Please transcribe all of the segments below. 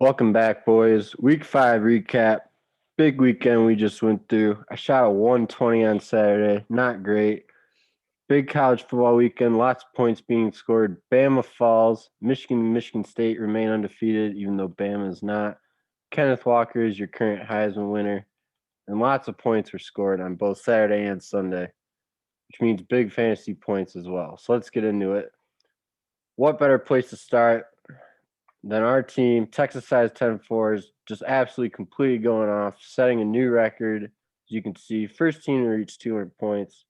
Welcome back, boys. Week 5 recap. Big weekend we just went through. I shot a 120 on Saturday. Not great. Big college football weekend. Lots of points being scored. Bama falls. Michigan State remain undefeated, even though Bama is not. Kenneth Walker is your current Heisman winner. And lots of points were scored on both Saturday and Sunday, which means big fantasy points as well. So let's get into it. What better place to start than our team? Texas size 10-4 is just absolutely completely going off, setting a new record. As you can see, first team to reach 200 points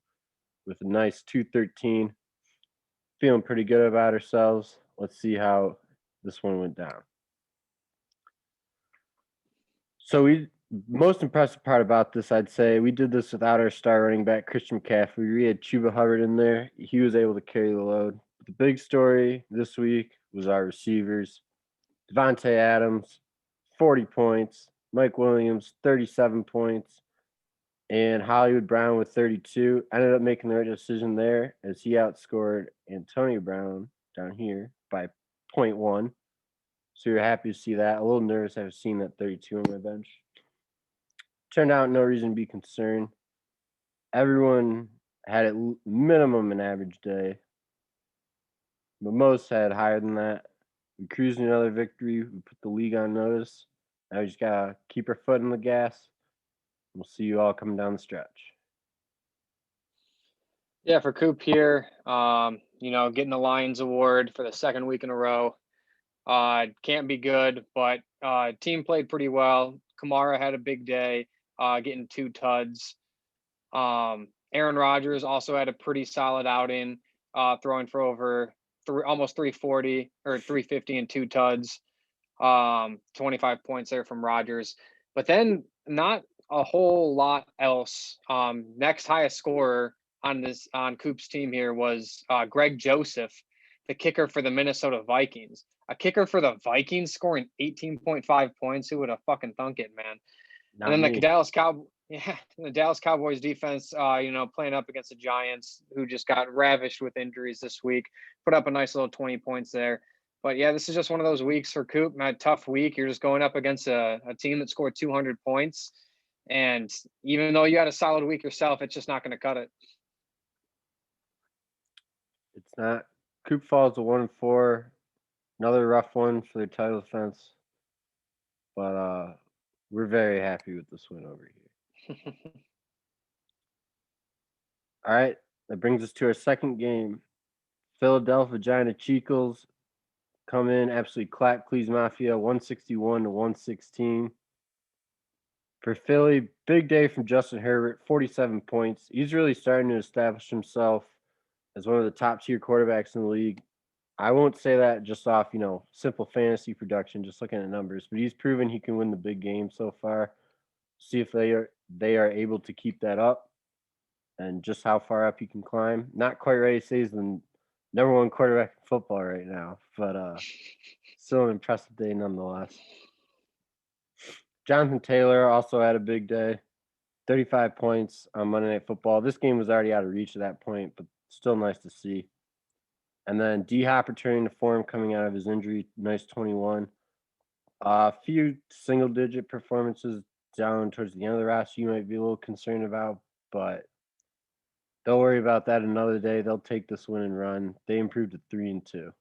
with a nice 213. Feeling pretty good about ourselves. Let's see how this one went down. So most impressive part about this, I'd say, we did this without our star running back, Christian McCaffrey. We had Chuba Hubbard in there. He was able to carry the load. But the big story this week was our receivers. Devontae Adams, 40 points. Mike Williams, 37 points. And Hollywood Brown with 32. Ended up making the right decision there as he outscored Antonio Brown down here by 0.1. So you're happy to see that. A little nervous I've seen that 32 on my bench. Turned out no reason to be concerned. Everyone had at minimum an average day, but most had higher than that. We cruised another victory. We put the league on notice. Now we just gotta keep our foot in the gas. We'll see you all coming down the stretch. Yeah, for Coop here, getting the Lions Award for the second week in a row. Can't be good, but team played pretty well. Kamara had a big day, getting 2 tuds. Aaron Rodgers also had a pretty solid outing, throwing for over almost 340 or 350 and 2 tuds. 25 points there from Rodgers, but then not a whole lot else. Next highest scorer on Coop's team here was Greg Joseph, the kicker for the Minnesota Vikings. A kicker for the Vikings scoring 18.5 points. Who would have fucking thunk it, man? Not and then me. the Dallas Cowboys defense, playing up against the Giants, who just got ravished with injuries this week, put up a nice little 20 points there. But yeah, this is just one of those weeks for Coop. A tough week. You're just going up against a team that scored 200 points. And even though you had a solid week yourself, it's just not going to cut it. It's not. Coop falls to 1-4. Another rough one for the title defense. But we're very happy with this win over here. All right, that brings us to our second game. Philadelphia Giant Cheekles come in, absolutely clap Cleas Mafia 161 to 116. For Philly, big day from Justin Herbert, 47 points. He's really starting to establish himself as one of the top tier quarterbacks in the league. I won't say that just off, simple fantasy production, just looking at numbers, but he's proven he can win the big game so far. See if they are able to keep that up and just how far up he can climb. Not quite ready to say he's the number one quarterback in football right now, but still an impressive day nonetheless. Jonathan Taylor also had a big day, 35 points on Monday Night Football. This game was already out of reach at that point, but still nice to see. And then D-Hop returning to form coming out of his injury, nice 21. A few single-digit performances down towards the end of the roster you might be a little concerned about, but don't worry about that another day. They'll take this win and run. They improved to 3-2.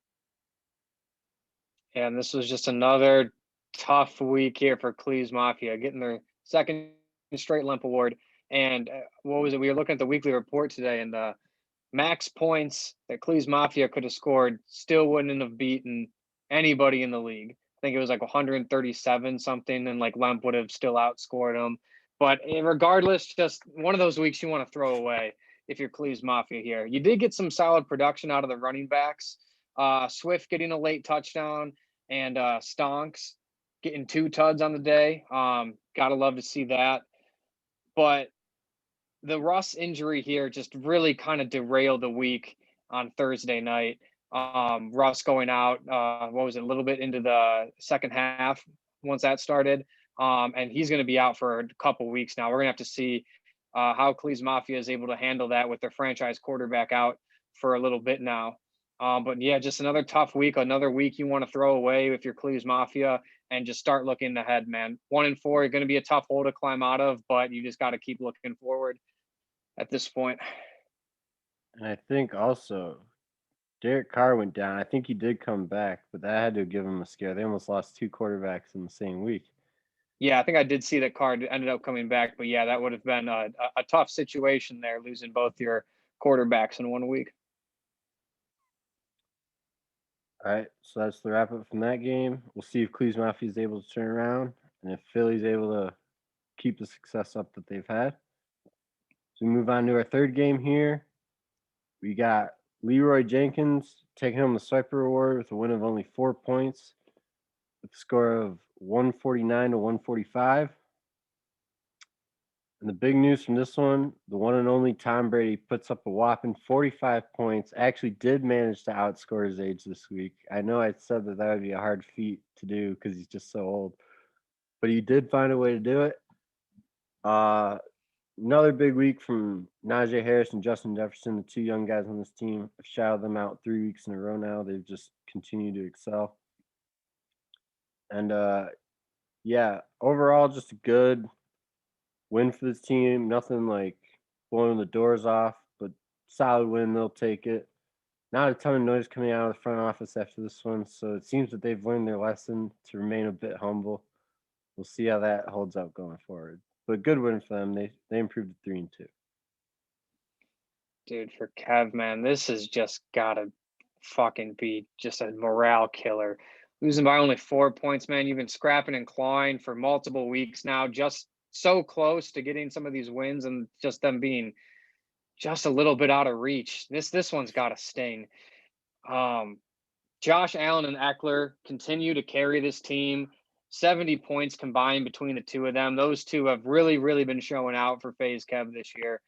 And this was just another tough week here for Cleas Mafia, getting their second straight limp award. And what was it? We were looking at the weekly report today, and the max points that Cleas Mafia could have scored still wouldn't have beaten anybody in the league. I think it was like 137 something, and like Lemp would have still outscored them. But regardless, just one of those weeks you want to throw away if you're Cleas Mafia here. You did get some solid production out of the running backs. Swift getting a late touchdown, and Stonks getting 2 tuds on the day. Gotta love to see that. But the Russ injury here just really kind of derailed the week on Thursday night. Russ going out, a little bit into the second half once that started. And he's going to be out for a couple weeks now. We're going to have to see how Cleas Mafia is able to handle that with their franchise quarterback out for a little bit now. But yeah, just another tough week, another week you want to throw away if you're Cleas Mafia and just start looking ahead, man. 1-4, you're going to be a tough hole to climb out of, but you just got to keep looking forward at this point. And I think also Derek Carr went down. I think he did come back, but that had to give him a scare. They almost lost two quarterbacks in the same week. Yeah, I think I did see that Card ended up coming back, but yeah, that would have been a tough situation there, losing both your quarterbacks in 1 week. All right, so that's the wrap up from that game. We'll see if Cleveland Mafia is able to turn around and if Philly's able to keep the success up that they've had. So we move on to our third game here. We got Leeroy Jenkins taking home the Swiper Award with a win of only 4 points with a score of 149 to 145. And the big news from this one, the one and only Tom Brady puts up a whopping 45 points. Actually did manage to outscore his age this week. I know I said that would be a hard feat to do because he's just so old. But he did find a way to do it. Another big week from Najee Harris and Justin Jefferson, the two young guys on this team. I've shouted them out 3 weeks in a row now. They've just continued to excel. And yeah, overall, just a good win for this team. Nothing like blowing the doors off, but solid win. They'll take it. Not a ton of noise coming out of the front office after this one, so it seems that they've learned their lesson to remain a bit humble. We'll see how that holds up going forward. But good win for them. They improved to 3-2. Dude, for Kev, man, this has just gotta fucking be just a morale killer. Losing by only 4 points, man. You've been scrapping and clawing for multiple weeks now, just so close to getting some of these wins and just them being just a little bit out of reach. This one's got to sting. Josh Allen and Eckler continue to carry this team. 70 points combined between the two of them. Those two have really, really been showing out for FaZe Kev this year.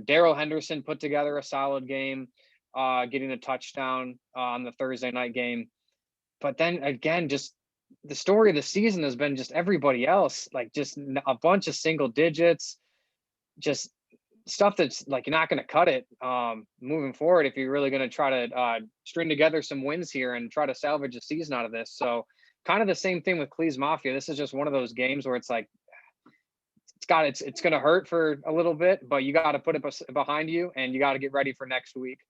Darrell Henderson put together a solid game, getting a touchdown on the Thursday night game. But then again, just the story of the season has been just everybody else, like just a bunch of single digits, just stuff that's like you're not going to cut it moving forward if you're really going to try to string together some wins here and try to salvage a season out of this. So kind of the same thing with Cleas Mafia. This is just one of those games where it's like it's going to hurt for a little bit, but you got to put it behind you and you got to get ready for next week.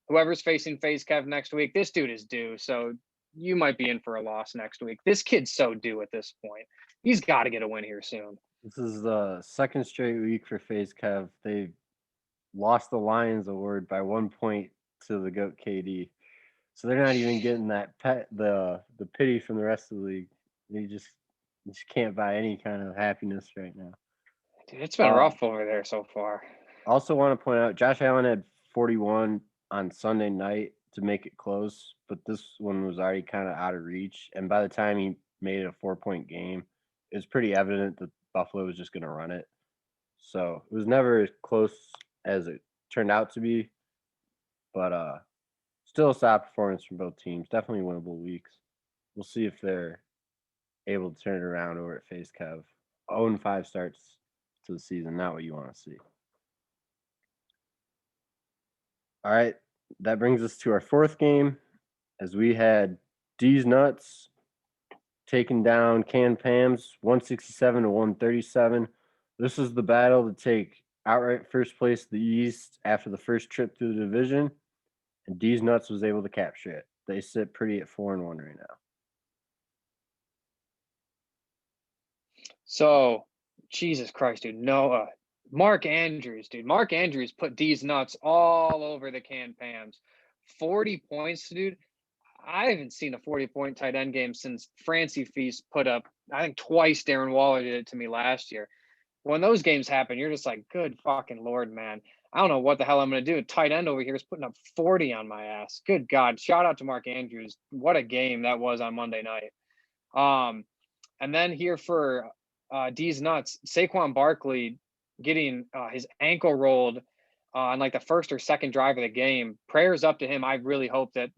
Whoever's facing FaZe Kev next week, this dude is due. So you might be in for a loss next week. This kid's so due at this point. He's got to get a win here soon. This is the second straight week for FaZe Kev. They lost the Lions award by 1 point to the GOAT KD. So they're not even getting that the pity from the rest of the league. You just can't buy any kind of happiness right now. Dude, it's been rough over there so far. Also want to point out Josh Allen had 41 on Sunday night to make it close, but this one was already kind of out of reach. And by the time he made it a 4-point game, it was pretty evident that Buffalo was just going to run it. So it was never as close as it turned out to be, but still a solid performance from both teams. Definitely winnable weeks. We'll see if they're able to turn it around over at FaZe Kev. 0-5 starts to the season, not what you want to see. All right, that brings us to our fourth game as we had DeezeNuts taking down Pams 167 to 137. This is the battle to take outright first place in the East after the first trip through the division, and DeezeNuts was able to capture it. They sit pretty at 4-1 right now. So, Jesus Christ, dude. Noah. Mark Andrews, dude. Mark Andrews put DeezeNuts all over the Pams. 40 points, dude. I haven't seen a 40-point tight end game since Francy Feast put up, I think twice Darren Waller did it to me last year. When those games happen, you're just like, good fucking Lord, man. I don't know what the hell I'm going to do. Tight end over here is putting up 40 on my ass. Good God. Shout out to Mark Andrews. What a game that was on Monday night. And then here for DeezeNuts, Saquon Barkley getting his ankle rolled on like the first or second drive of the game. Prayers up to him. I really hope that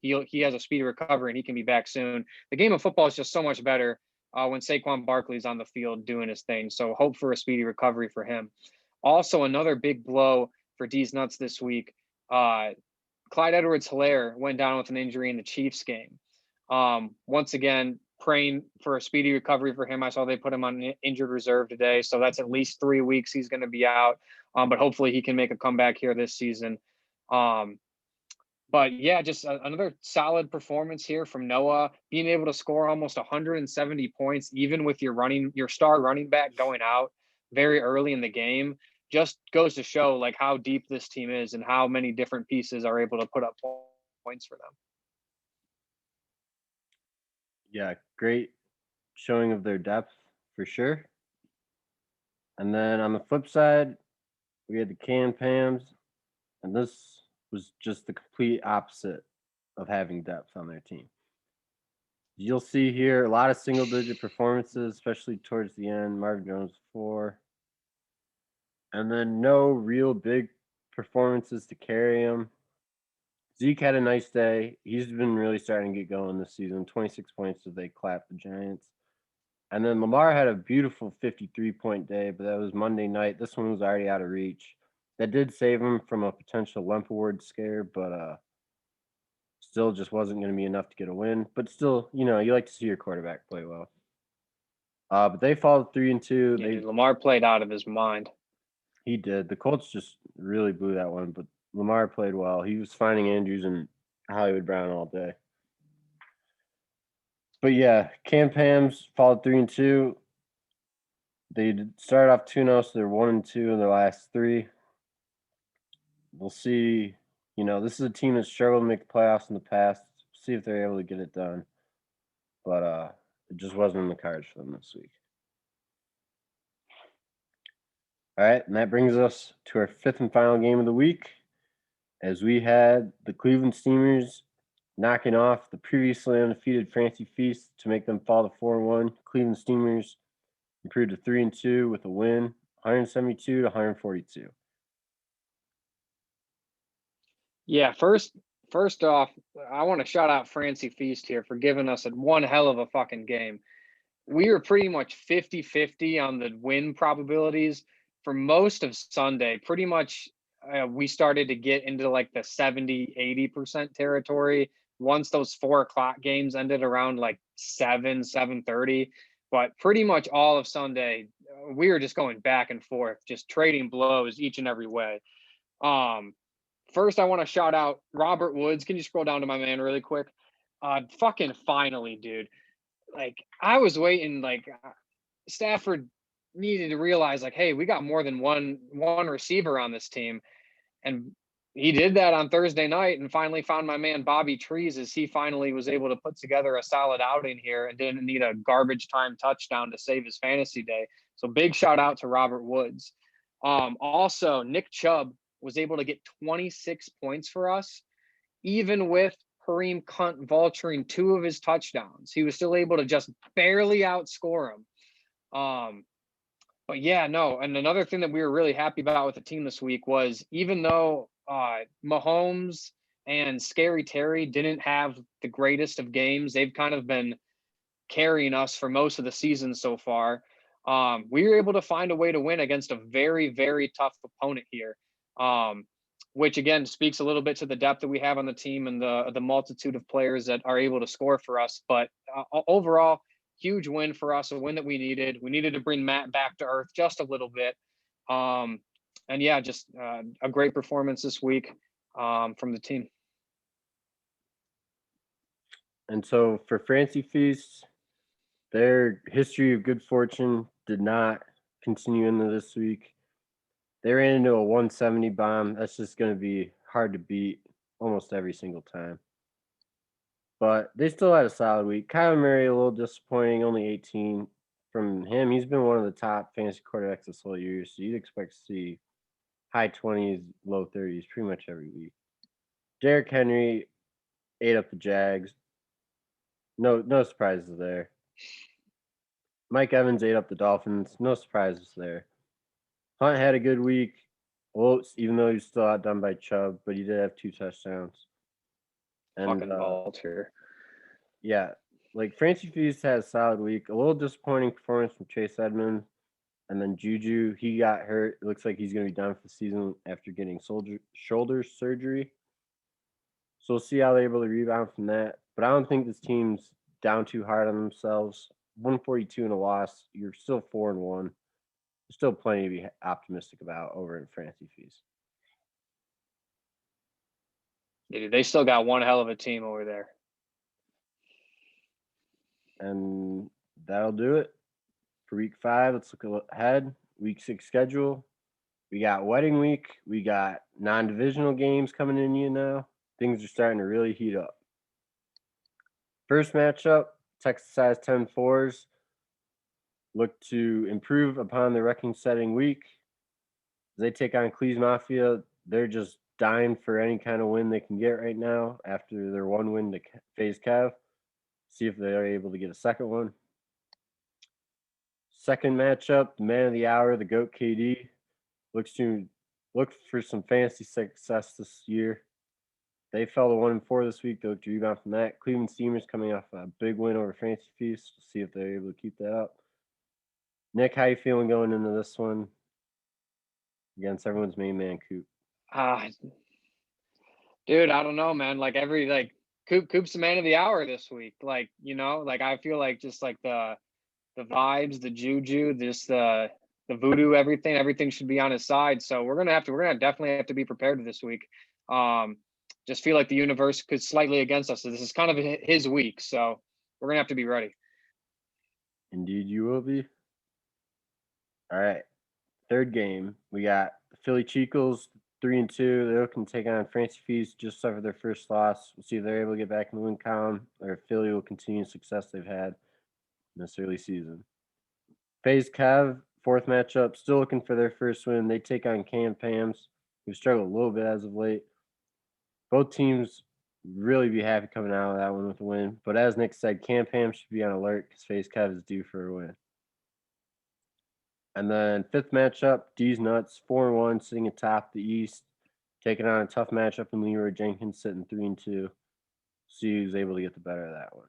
he has a speedy recovery and he can be back soon. The game of football is just so much better when Saquon Barkley's on the field doing his thing. So hope for a speedy recovery for him. Also, another big blow for DeezeNuts this week. Clyde Edwards-Helaire went down with an injury in the Chiefs game. Once again, praying for a speedy recovery for him. I saw they put him on injured reserve today, so that's at least 3 weeks he's going to be out. But hopefully he can make a comeback here this season. But yeah, just another solid performance here from Noah, being able to score almost 170 points, even with your star running back going out very early in the game. Just goes to show like how deep this team is and how many different pieces are able to put up points for them. Yeah, great showing of their depth for sure. And then on the flip side, we had the Pams, and this was just the complete opposite of having depth on their team. You'll see here a lot of single digit performances, especially towards the end. Marvin Jones 4. And then no real big performances to carry him. Zeke had a nice day. He's been really starting to get going this season. 26 points as they clapped the Giants. And then Lamar had a beautiful 53-point day, but that was Monday night. This one was already out of reach. That did save him from a potential Lemp Award scare, but still just wasn't going to be enough to get a win. But still, you like to see your quarterback play well. But they followed 3-2. Yeah, dude, Lamar played out of his mind. He did. The Colts just really blew that one, but Lamar played well. He was finding Andrews and Hollywood Brown all day. But yeah, Pams followed 3-2. They started off 2-0, so they're 1-2 in their last 3. We'll see. This is a team that's struggled to make the playoffs in the past. See if they're able to get it done. But it just wasn't in the cards for them this week. All right, and that brings us to our 5th and final game of the week, as we had the Cleveland Steamers knocking off the previously undefeated Francy Feast to make them fall to 4-1. Cleveland Steamers improved to 3-2 with a win, 172 to 142. Yeah, first off, I want to shout out Francy Feast here for giving us one hell of a fucking game. We were pretty much 50-50 on the win probabilities for most of Sunday. Pretty much we started to get into like the 70-80% territory once those 4:00 games ended around like 7:30. But pretty much all of Sunday, we were just going back and forth, just trading blows each and every way. First, I want to shout out Robert Woods. Can you scroll down to my man really quick? Fucking finally, dude. Like, I was waiting, like, Stafford needed to realize, like, hey, we got more than one receiver on this team. And he did that on Thursday night and finally found my man Bobby Trees as he finally was able to put together a solid outing here and didn't need a garbage time touchdown to save his fantasy day. So big shout out to Robert Woods. Also, Nick Chubb was able to get 26 points for us, even with Kareem Hunt vulturing 2 of his touchdowns. He was still able to just barely outscore him. But yeah, no. And another thing that we were really happy about with the team this week was even though Mahomes and Scary Terry didn't have the greatest of games, they've kind of been carrying us for most of the season so far. We were able to find a way to win against a very, very tough opponent here. Which again speaks a little bit to the depth that we have on the team and the multitude of players that are able to score for us. But overall, huge win for us, a win that we needed. We needed to bring Matt back to earth just a little bit. And yeah, just a great performance this week from the team. And so for Francy Feast, their history of good fortune did not continue into this week. They ran into a 170 bomb. That's just going to be hard to beat almost every single time. But they still had a solid week. Kyler Murray, a little disappointing, only 18 from him. He's been one of the top fantasy quarterbacks this whole year, so you'd expect to see high 20s, low 30s pretty much every week. Derrick Henry ate up the Jags. No surprises there. Mike Evans ate up the Dolphins. No surprises there. Hunt had a good week. Well, even though he was still outdone by Chubb, but he did have 2 touchdowns. And fucking vulture. Yeah, like Francy Feast had a solid week. A little disappointing performance from Chase Edmonds. And then Juju, he got hurt. It looks like he's going to be done for the season after getting shoulder surgery. So we'll see how they're able to rebound from that. But I don't think this team's down too hard on themselves. 142 and a loss. You're still 4-1. There's still plenty to be optimistic about over in Francy Feast. Yeah, dude, they still got one hell of a team over there. And that'll do it for week 5. Let's look ahead. Week 6 schedule. We got wedding week. We got non-divisional games coming in now. Things are starting to really heat up. First matchup, Texas has 10-4s. Look to improve upon the record-setting week. They take on Cleas Mafia. They're just dying for any kind of win they can get right now after their one win to FaZe Kev. See if they're able to get a second one. Second matchup, the man of the hour, the GOAT KD, look for some fantasy success this year. They fell to 1-4 this week. They look to rebound from that. Cleveland Steamers coming off a big win over Francy Feast. See if they're able to keep that up. Nick, how you feeling going into this one against everyone's main man, Coop? Dude, I don't know, man. Like Coop's the man of the hour this week. Like, I feel like just like the vibes, the juju, just the voodoo, everything should be on his side. So we're gonna definitely have to be prepared this week. Just feel like the universe could slightly against us. So this is kind of his week. So we're gonna have to be ready. Indeed, you will be. All right. Third game, we got the Philly Cheekles, 3-2. They're looking to take on Francy Feast, just suffered their first loss. We'll see if they're able to get back in the win column or if Philly will continue the success they've had in this early season. FaZe Kev, fourth matchup, still looking for their first win. They take on Pams, who struggled a little bit as of late. Both teams really be happy coming out of that one with a win. But as Nick said, Pams should be on alert because FaZe Kev is due for a win. And then fifth matchup, DeezeNuts, 4-1, sitting atop the East, taking on a tough matchup in Leeroy, Jenkins, sitting 3-2. See who's able to get the better of that one.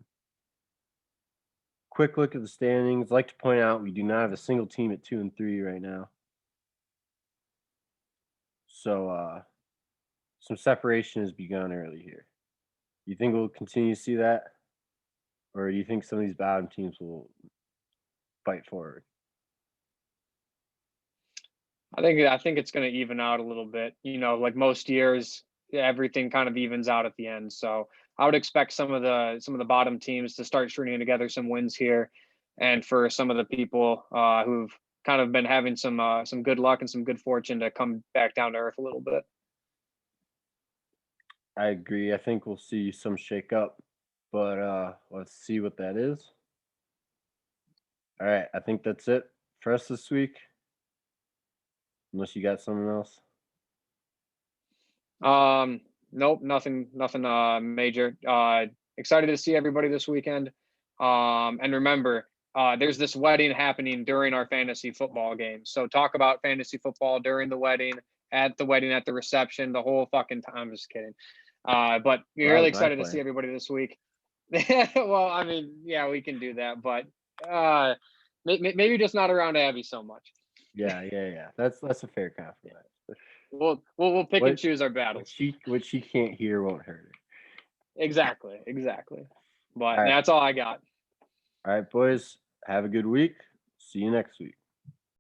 Quick look at the standings. I'd like to point out we do not have a single team at 2-3 right now. So some separation has begun early here. You think we'll continue to see that? Or do you think some of these bottom teams will fight forward? I think it's going to even out a little bit. Like most years, everything kind of evens out at the end. So I would expect some of the bottom teams to start stringing together some wins here, and for some of the people who've kind of been having some good luck and some good fortune to come back down to earth a little bit. I agree. I think we'll see some shake up, but let's see what that is. All right, I think that's it for us this week. Unless you got something else. Nope, nothing major. Excited to see everybody this weekend. And remember, there's this wedding happening during our fantasy football game. So talk about fantasy football during the wedding, at the reception, the whole fucking time. I'm just kidding. But we're really excited to see everybody this week. Well, I mean, yeah, we can do that, but maybe just not around Abby so much. Yeah. That's a fair compliment. We'll pick and choose our battles. What she can't hear won't hurt her. Exactly. But that's all I got. All right, boys. Have a good week. See you next week.